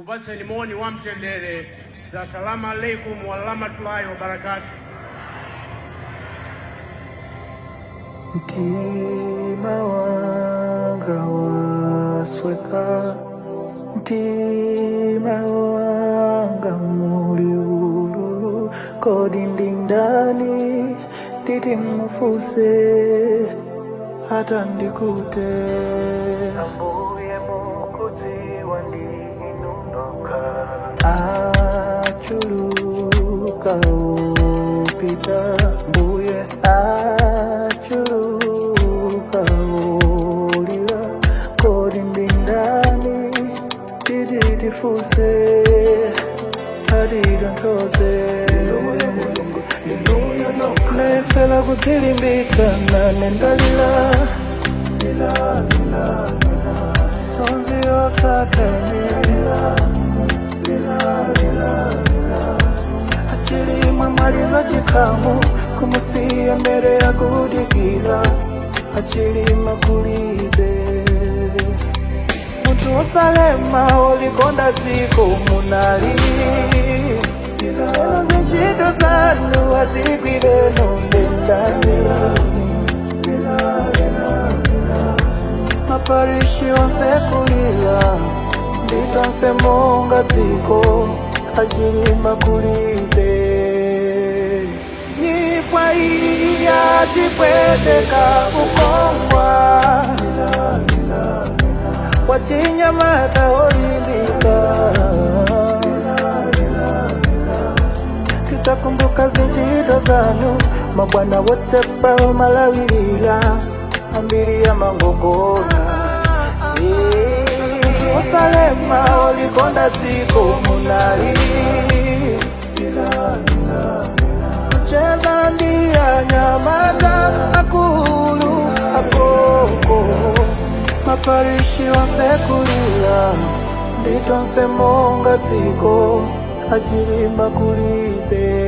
kupaseni moni wa mtendere. Assalamu alaikum wa rahmatullahi wa barakatuh. Mtima wanga wasweka, mtima wanga muliululu, kodi ndindani nditi mufuse hata ndikute. Ambuye mukuzi wandinundoka, achuluka upita. Mbuye achuluka ulila, kodi ndindani nditi tifuse hadi dontoze. Nesela kutilimbitana nendalila, sonzi osatani, achili mamaliza chikamu kumusiya mbere ya kudikira, achili makulibe. Muntu osalema olikonda dziko munali, zinchito zanu azigwire nondendani. Maparishi onse kulila, nditonse monga dziko, achili makulibe. Nyifwa iya tipweteka ukongwa, wachinyamata olimbika. Titakumbuka zinchito zanu, mabwana wote pao malawilila, ambiri ya mangongona. Osalema olikonda dziko munali, kucheza ndia nyamata akulu akoko. Maparishi onse kulila, nditonse monga dziko, achili makulibe.